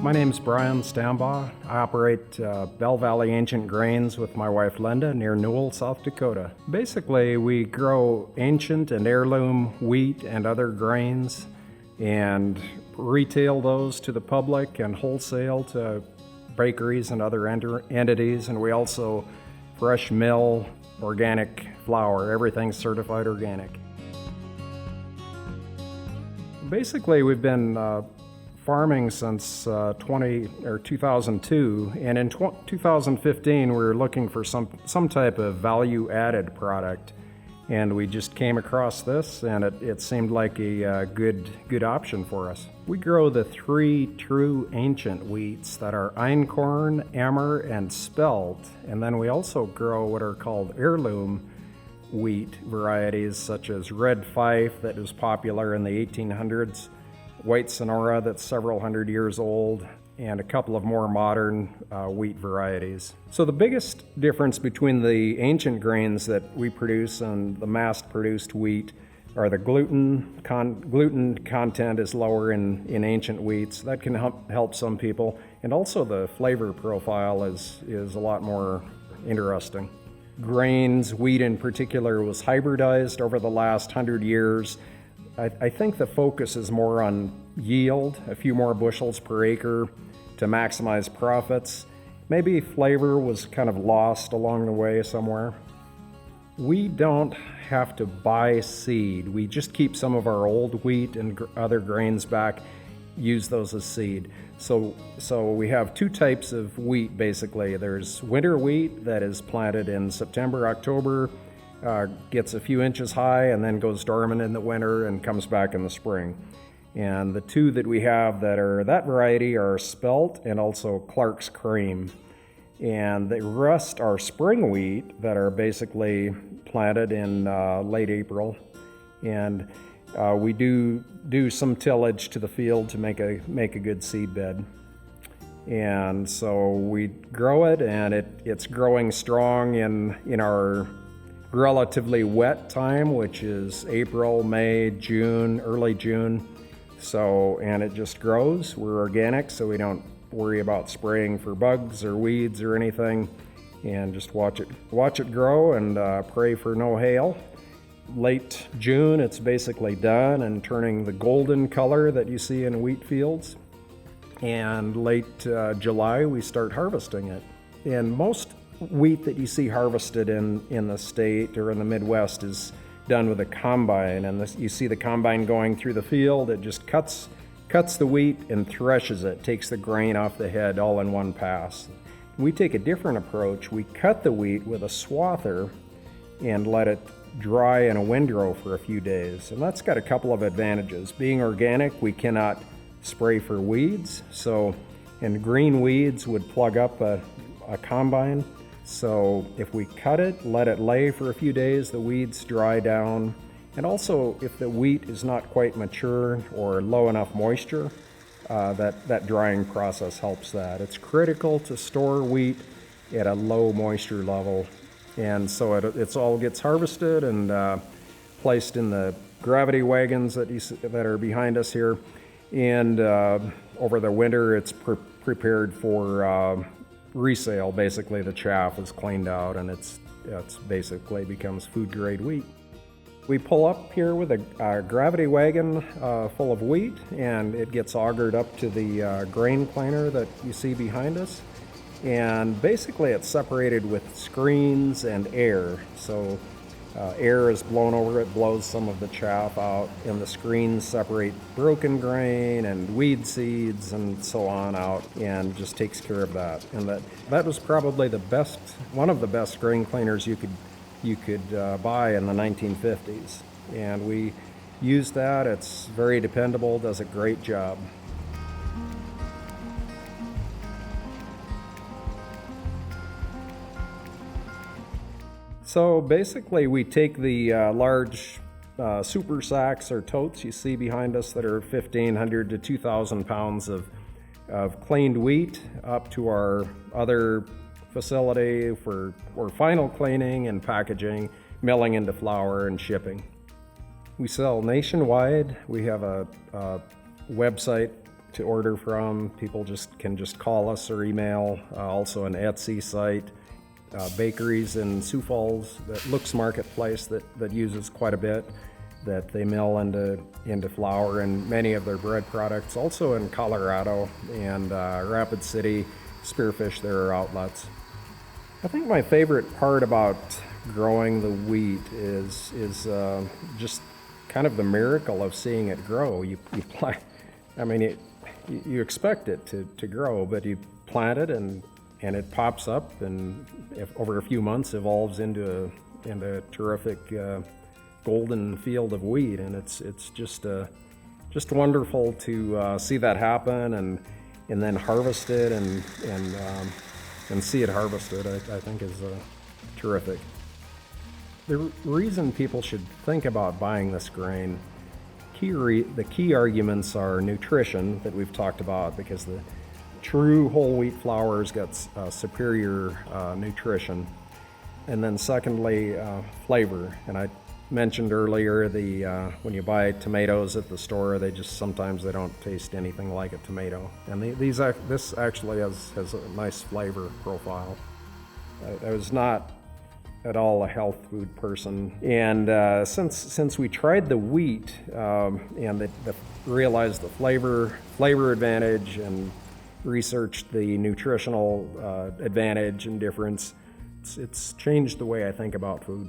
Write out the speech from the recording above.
My name's Brian Stambaugh. I operate Belle Valley Ancient Grains with my wife Linda near Newell, South Dakota. Basically, we grow ancient and heirloom wheat and other grains and retail those to the public and wholesale to bakeries and other entities. And we also fresh mill organic flour. Everything's certified organic. Basically, we've been farming since 2002, and in 2015 we were looking for some type of value-added product, and we just came across this, and it seemed like a good option for us. We grow the three true ancient wheats that are einkorn, emmer, and spelt, and then we also grow what are called heirloom wheat varieties such as red fife that was popular in the 1800s, white Sonora that's several hundred years old, and a couple of more modern wheat varieties. So the biggest difference between the ancient grains that we produce and the mass-produced wheat are the gluten content is lower in ancient wheats. That can help some people, and also the flavor profile is a lot more interesting. Grains, wheat in particular, was hybridized over the last 100 years. I think the focus is more on yield, a few more bushels per acre to maximize profits. Maybe flavor was kind of lost along the way somewhere. We don't have to buy seed. We just keep some of our old wheat and other grains back, use those as seed. So we have two types of wheat basically. There's winter wheat that is planted in September, October, gets a few inches high and then goes dormant in the winter and comes back in the spring. And the two that we have that are that variety are spelt and also Clark's cream. And the rest are spring wheat that are basically planted in late April. And we do some tillage to the field to make a good seed bed. And so we grow it, and it's growing strong in our relatively wet time, which is April, May, June, early June. And it just grows. We're organic, so we don't worry about spraying for bugs or weeds or anything, and just watch it grow and pray for no hail. Late June, it's basically done and turning the golden color that you see in wheat fields. And late July, we start harvesting it. And most wheat that you see harvested in the state or in the Midwest is done with a combine, and you see the combine going through the field. It just cuts the wheat and threshes it, takes the grain off the head all in one pass. We take a different approach. We cut the wheat with a swather and let it dry in a windrow for a few days, and that's got a couple of advantages. Being organic, we cannot spray for weeds, and green weeds would plug up a combine. So if we cut it, let it lay for a few days, the weeds dry down. And also, if the wheat is not quite mature or low enough moisture, that drying process helps that. It's critical to store wheat at a low moisture level. And so it all gets harvested and placed in the gravity wagons that are behind us here. And over the winter, it's prepared for resale. Basically, the chaff is cleaned out and it's basically becomes food grade wheat. We pull up here with a gravity wagon full of wheat, and it gets augered up to the grain planer that you see behind us. And basically it's separated with screens and air. So air is blown over it, blows some of the chaff out, and the screens separate broken grain and weed seeds and so on out, and just takes care of that. And that was probably one of the best grain cleaners you could buy in the 1950s. And we use that. It's very dependable, does a great job. So basically we take the large super sacks or totes you see behind us that are 1,500 to 2,000 pounds of cleaned wheat up to our other facility for final cleaning and packaging, milling into flour and shipping. We sell nationwide. We have a website to order from. People can just call us or email. Also an Etsy site. Bakeries in Sioux Falls, that Looks Marketplace that uses quite a bit, that they mill into flour and many of their bread products. Also in Colorado and Rapid City, Spearfish, there are outlets. I think my favorite part about growing the wheat is just kind of the miracle of seeing it grow. You plant, I mean, you expect it to grow, but you plant it and it pops up, and over a few months evolves into a terrific golden field of wheat, and it's just wonderful to see that happen and then harvest it and see it harvested. I think is terrific. The reason people should think about buying this grain, the key arguments are nutrition that we've talked about, because the true whole wheat flours got superior nutrition. And then secondly, flavor. And I mentioned earlier when you buy tomatoes at the store, sometimes they don't taste anything like a tomato. And this actually has a nice flavor profile. I was not at all a health food person, and since we tried the wheat and realized the flavor advantage and researched the nutritional advantage and difference, it's changed the way I think about food.